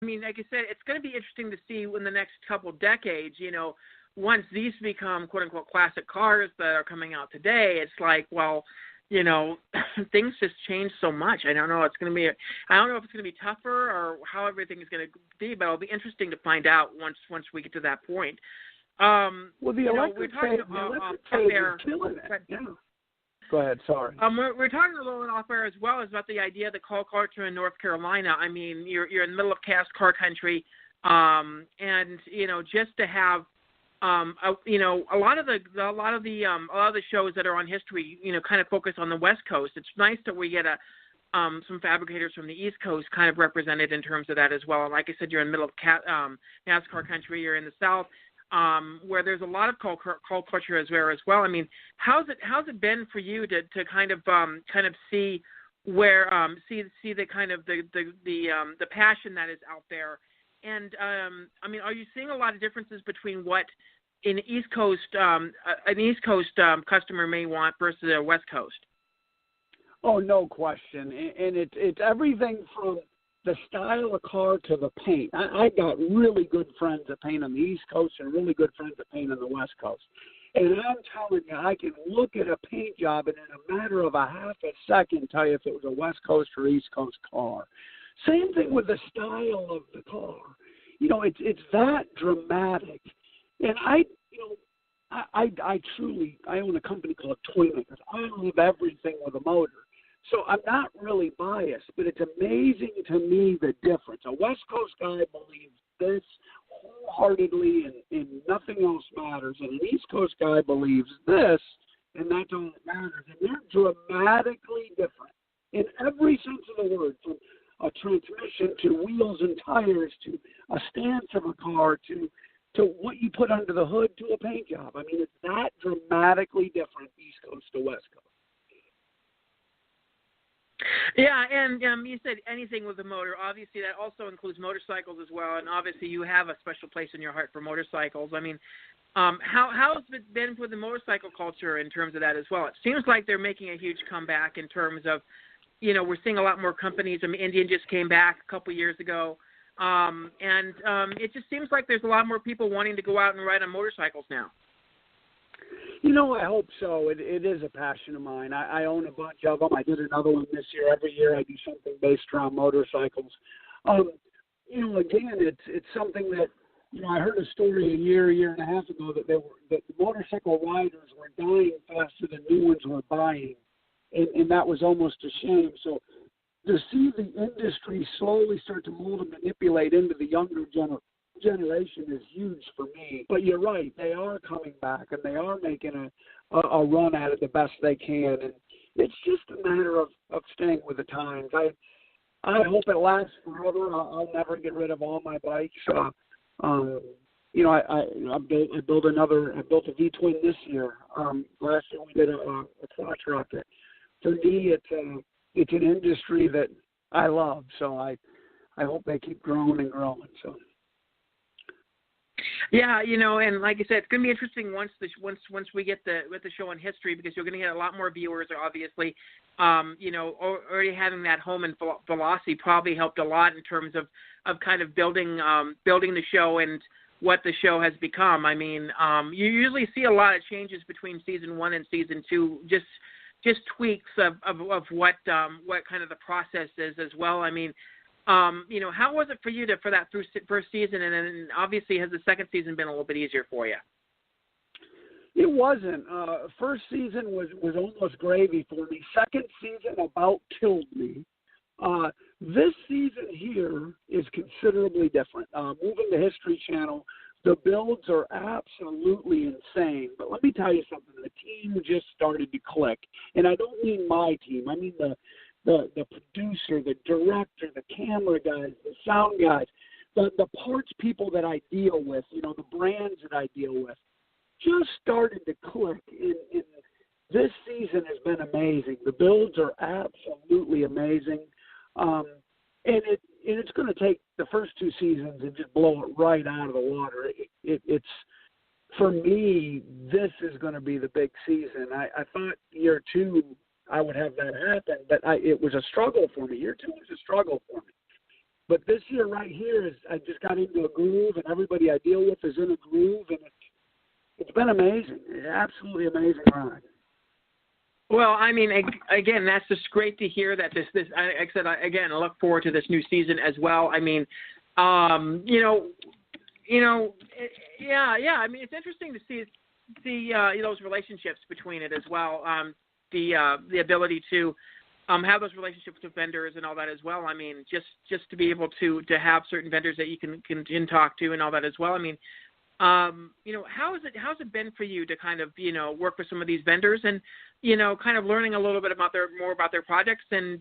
I mean, like I said, it's going to be interesting to see in the next couple decades, once these become quote-unquote classic cars that are coming out today, it's like, well, things just change so much. I don't know. I don't know if it's going to be tougher or how everything is going to be, but it'll be interesting to find out once we get to that point. Well, the electric phase is killing it. Yeah. Go ahead. Sorry. We're talking a little bit off air as well as about the idea of the call culture in North Carolina. I mean, you're in the middle of cast car country, and just to have a lot of the shows that are on history, kind of focus on the West Coast. It's nice that we get some fabricators from the East Coast kind of represented in terms of that as well. And like I said, you're in the middle of NASCAR country. You're in the South, where there's a lot of call culture as well. I mean, how's it been for you to kind of see where see the kind of the passion that is out there? And I mean, are you seeing a lot of differences between what an East Coast customer may want versus a West Coast? Oh, no question. And it's everything from the style of car to the paint. I got really good friends that paint on the East Coast and really good friends that paint on the West Coast. And I'm telling you, I can look at a paint job and in a matter of a half a second tell you if it was a West Coast or East Coast car. Same thing with the style of the car. It's that dramatic. And I truly own a company called Toymakerz. I love everything with a motor. So I'm not really biased, but it's amazing to me the difference. A West Coast guy believes this wholeheartedly and nothing else matters. And an East Coast guy believes this, and that's all that matters. And they're dramatically different in every sense of the word, from a transmission to wheels and tires to a stance of a car to what you put under the hood to a paint job. I mean, it's that dramatically different East Coast to West Coast. Yeah, and you said anything with the motor. Obviously, that also includes motorcycles as well, and obviously you have a special place in your heart for motorcycles. I mean, how has it been for the motorcycle culture in terms of that as well? It seems like they're making a huge comeback in terms of, we're seeing a lot more companies. I mean, Indian just came back a couple years ago, and it just seems like there's a lot more people wanting to go out and ride on motorcycles now. I hope so. It is a passion of mine. I own a bunch of them. I did another one this year. Every year I do something based around motorcycles. Again, it's something that, I heard a story a year and a half ago that the motorcycle riders were dying faster than new ones were buying. And that was almost a shame. So to see the industry slowly start to mold and manipulate into the younger generation is huge for me. But you're right, they are coming back and they are making a run at it the best they can. And it's just a matter of staying with the times. I hope it lasts forever. I'll never get rid of all my bikes. I built a V-twin this year. Last year we did a crotch rocket. For me, it's an industry that I love, so I hope they keep growing and growing. So. Yeah, and like I said, it's going to be interesting once we get the show on history, because you're going to get a lot more viewers. Obviously, already having that home in Velocity probably helped a lot in terms of kind of building the show and what the show has become. I mean, you usually see a lot of changes between season 1 and season 2, just tweaks of what kind of the process is as well. I mean, how was it for you for that through first season, and then obviously has the second season been a little bit easier for you? It wasn't. First season was almost gravy for me. Second season about killed me. This season here is considerably different. Moving to History Channel, the builds are absolutely insane. But let me tell you something. The team just started to click. And I don't mean my team. I mean the producer, the director, the camera guys, the sound guys, the parts people that I deal with, the brands that I deal with, just started to click. And this season has been amazing. The builds are absolutely amazing. And it's going to take the first 2 seasons and just blow it right out of the water. It's for me, this is going to be the big season. I thought year 2 I would have that happen, but it was a struggle for me. Year 2 was a struggle for me. But this year right here I just got into a groove, and everybody I deal with is in a groove, and it's been amazing. It's absolutely amazing ride. Well, I mean, again, that's just great to hear that this like I said, again, I look forward to this new season as well. I mean, yeah. I mean, it's interesting to see those relationships between it as well. The ability to have those relationships with vendors and all that as well. I mean, just to be able to have certain vendors that you can talk to and all that as well. I mean, how's it been for you to kind of, work with some of these vendors and, kind of learning a little bit more about their projects and,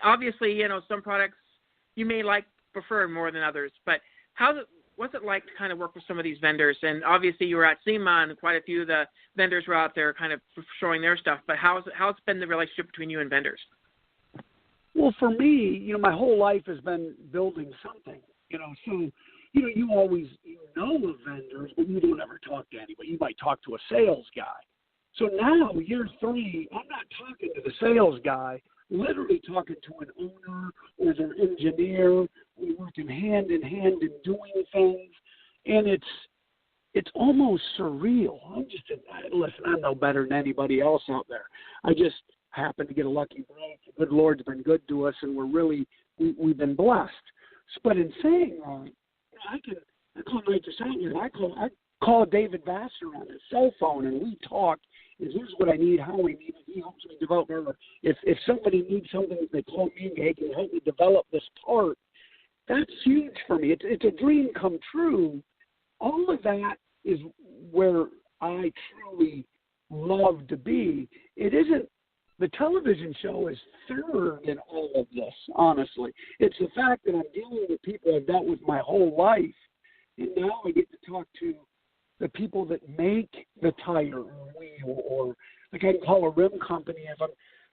obviously, some products you may prefer more than others, but what's it like to kind of work with some of these vendors? And obviously you were at SEMA and quite a few of the vendors were out there kind of showing their stuff, but how's been the relationship between you and vendors? Well, for me, my whole life has been building something, so, you always know of vendors, but you don't ever talk to anybody. You might talk to a sales guy. So now, year 3, I'm not talking to the sales guy, literally talking to an owner or an engineer. We're working hand in hand and doing things, and it's almost surreal. Listen, I'm no better than anybody else out there. I just happen to get a lucky break. The good Lord's been good to us, and we've been blessed. But in saying that, I call Mike DeSantis. I call David Vassar on his cell phone, and we talk. And here's what I need, how I need it. He helps me develop it. If somebody needs something, they call me. Hey, can you help me develop this part? That's huge for me. It's a dream come true. All of that is where I truly love to be. It isn't. The television show is third in all of this, honestly. It's the fact that I'm dealing with people I've dealt with my whole life, and now I get to talk to the people that make the tire or wheel, or like I can call a rim company. If I'm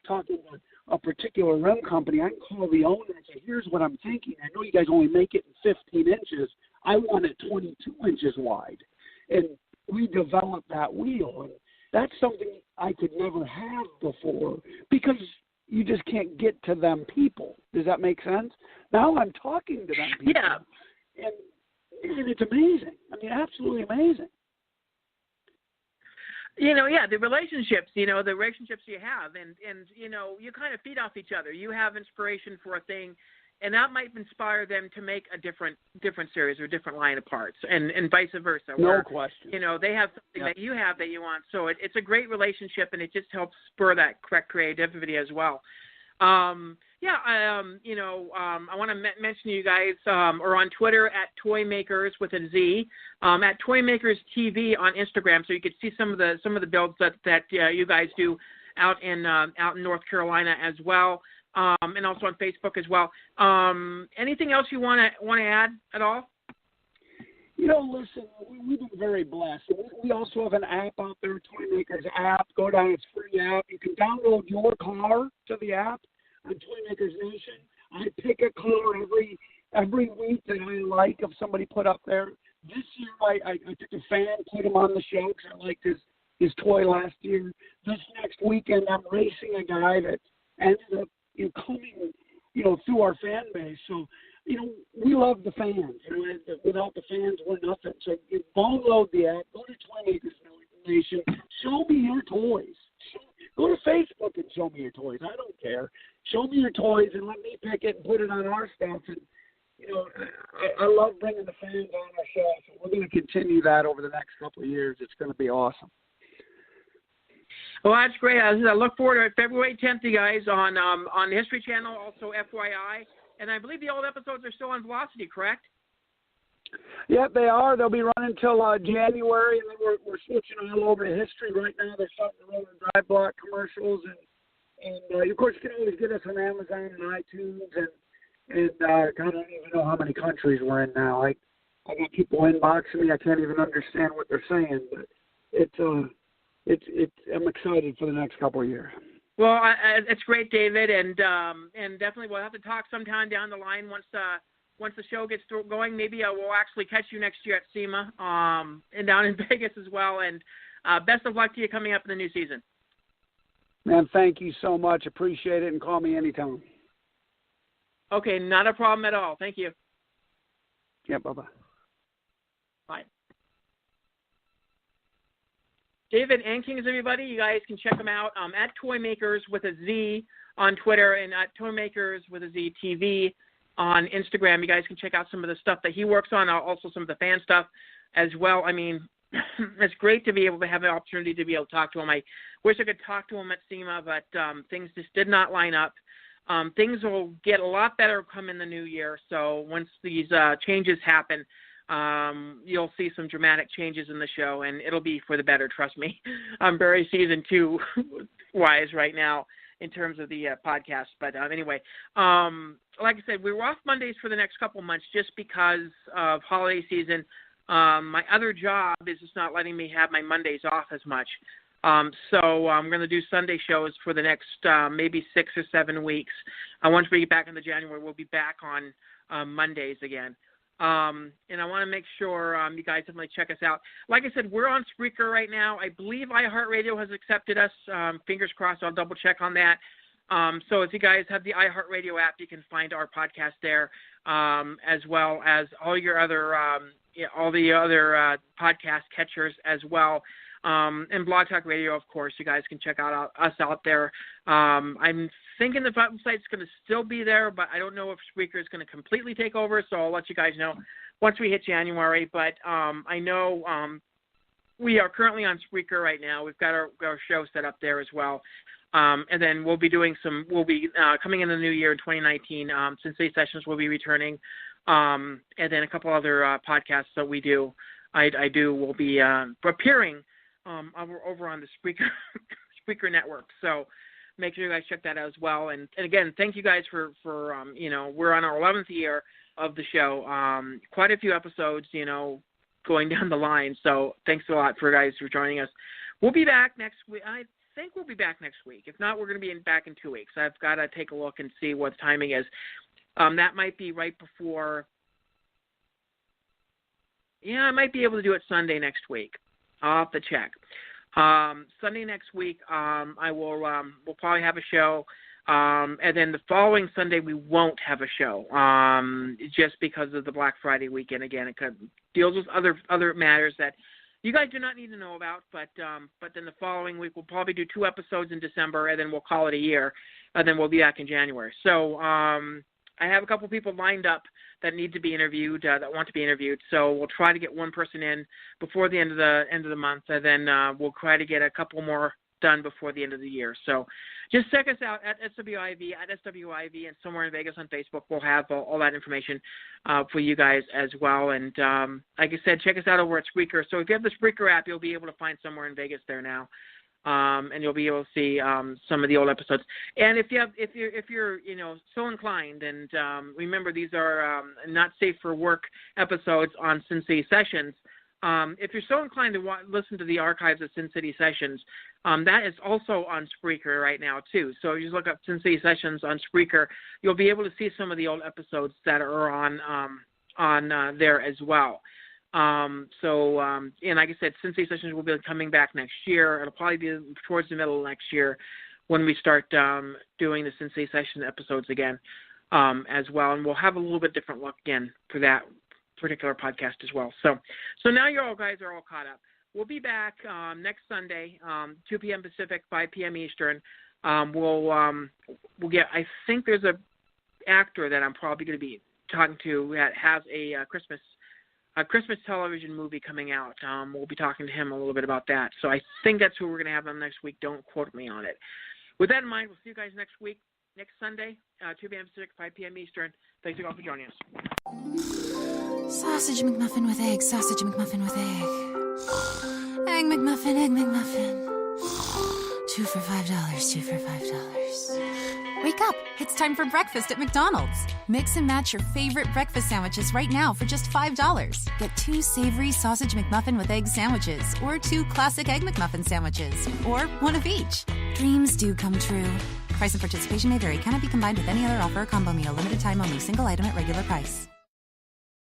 talking to a particular rim company, I can call the owner and say, here's what I'm thinking. I know you guys only make it in 15 inches. I want it 22 inches wide. And we develop that wheel. And that's something I could never have before because you just can't get to them people. Does that make sense? Now I'm talking to them people. Yeah. And it's amazing. I mean, absolutely amazing. The relationships, you have, and you kind of feed off each other. You have inspiration for a thing, and that might inspire them to make a different series or different line of parts, and vice versa. No question. They have something that you have that you want. So it's a great relationship, and it just helps spur that correct creativity as well. I want to mention you guys are on Twitter at Toymakerz with a Z, at Toymakerz TV on Instagram, so you could see some of the builds that you guys do out in North Carolina as well, and also on Facebook as well. Anything else you want to add at all? Listen, we've been very blessed. We also have an app out there, Toymakerz app. Go down, it's a free app. You can download your car to the app on Toymakerz Nation. I pick a car every week that I like if somebody put up there. This year I took a fan, put him on the show because I liked his toy last year. This next weekend I'm racing a guy that ended up coming through our fan base. So we love the fans. Without the fans, we're nothing. So you download the app, go to Toymakerz Nation, show me your toys. Go to Facebook and show me your toys. I don't care. Show me your toys and let me pick it and put it on our stuff. And I love bringing the fans on our show. So we're going to continue that over the next couple of years. It's going to be awesome. Well, that's great. I look forward to it. February 10th, you guys, on the History Channel, also FYI. And I believe the old episodes are still on Velocity, correct? Yep, they are. They'll be running until January, and then we're switching all over to History right now. They're starting to run the drive block commercials, and of course, you can always get us on Amazon and iTunes, and I don't even know how many countries we're in now. I got people inboxing me. I can't even understand what they're saying, but I'm excited for the next couple of years. Well, it's great, David, and definitely we'll have to talk sometime down the line once the show gets going. Maybe we'll actually catch you next year at SEMA and down in Vegas as well. And best of luck to you coming up in the new season. Man, thank you so much. Appreciate it, and call me anytime. Okay, not a problem at all. Thank you. Yeah, bye-bye. Bye. David Ankin, everybody. You guys can check him out at Toymakerz with a Z on Twitter and at Toymakerz with a Z TV on Instagram. You guys can check out some of the stuff that he works on, also some of the fan stuff as well. I mean, it's great to be able to have the opportunity to be able to talk to him. I wish I could talk to him at SEMA, but things just did not line up. Things will get a lot better come in the new year. So once these changes happen, you'll see some dramatic changes in the show, and it'll be for the better, trust me. I'm very season 2 wise right now in terms of the podcast. But anyway, like I said, we were off Mondays for the next couple of months just because of holiday season. My other job is just not letting me have my Mondays off as much. So I'm going to do Sunday shows for the next maybe 6 or 7 weeks. Once we get back into January, we'll be back on Mondays again. And I want to make sure you guys definitely check us out. Like I said, we're on Spreaker right now. I believe iHeartRadio has accepted us. Fingers crossed. I'll double check on that. So if you guys have the iHeartRadio app, you can find our podcast there, as well as all your other all the other podcast catchers as well. And Blog Talk Radio, of course, you guys can check out us out there. I'm thinking the website's going to still be there, but I don't know if Spreaker is going to completely take over, so I'll let you guys know once we hit January. But I know we are currently on Spreaker right now. We've got our show set up there as well. And then we'll be coming in the new year in 2019, Sensei Sessions will be returning. And then a couple other podcasts that we do, will be appearing over on the Spreaker network. So make sure you guys check that out as well. And again, thank you guys for we're on our 11th year of the show. Quite a few episodes, going down the line. So thanks a lot for guys for joining us. We'll be back next week. I think we'll be back next week. If not, we're going to be back in 2 weeks. I've got to take a look and see what the timing is. That might be right before. Yeah, I might be able to do it Sunday next week. I'll have to check. Sunday next week, I will. We'll probably have a show, and then the following Sunday we won't have a show, just because of the Black Friday weekend. Again, it deals with other matters that you guys do not need to know about. But then the following week we'll probably do 2 episodes in December, and then we'll call it a year, and then we'll be back in January. So I have a couple people lined up that need to be interviewed, that want to be interviewed. So we'll try to get one person in before the end of the month, and then we'll try to get a couple more done before the end of the year. So just check us out at SWIV, and Somewhere in Vegas on Facebook. We'll have all that information for you guys as well. And like I said, check us out over at Spreaker. So if you have the Spreaker app, you'll be able to find Somewhere in Vegas there now. And you'll be able to see some of the old episodes. And if you're so inclined, and remember these are not safe for work episodes on Sin City Sessions. If you're so inclined to listen to the archives of Sin City Sessions, that is also on Spreaker right now too. So if you just look up Sin City Sessions on Spreaker, you'll be able to see some of the old episodes that are on there as well. And like I said, Sensei Sessions will be coming back next year. It'll probably be towards the middle of next year when we start doing the Sensei Session episodes again as well. And we'll have a little bit different look again for that particular podcast as well. So now you guys are all caught up. We'll be back next Sunday, 2 p.m. Pacific, 5 p.m. Eastern. We'll get, I think there's a actor that I'm probably going to be talking to that has a Christmas television movie coming out. We'll be talking to him a little bit about that. So I think that's who we're going to have on next week. Don't quote me on it. With that in mind, we'll see you guys next week, next Sunday, 2 p.m. Pacific, 5 p.m. Eastern. Thanks all for joining us. Sausage McMuffin with egg, sausage McMuffin with egg. Egg McMuffin, egg McMuffin. 2 for $5, 2 for $5. Wake up! It's time for breakfast at McDonald's. Mix and match your favorite breakfast sandwiches right now for just $5. Get 2 savory sausage McMuffin with egg sandwiches, or 2 classic egg McMuffin sandwiches, or 1 of each. Dreams do come true. Price and participation may vary. Cannot be combined with any other offer or combo meal. Limited time only. Single item at regular price.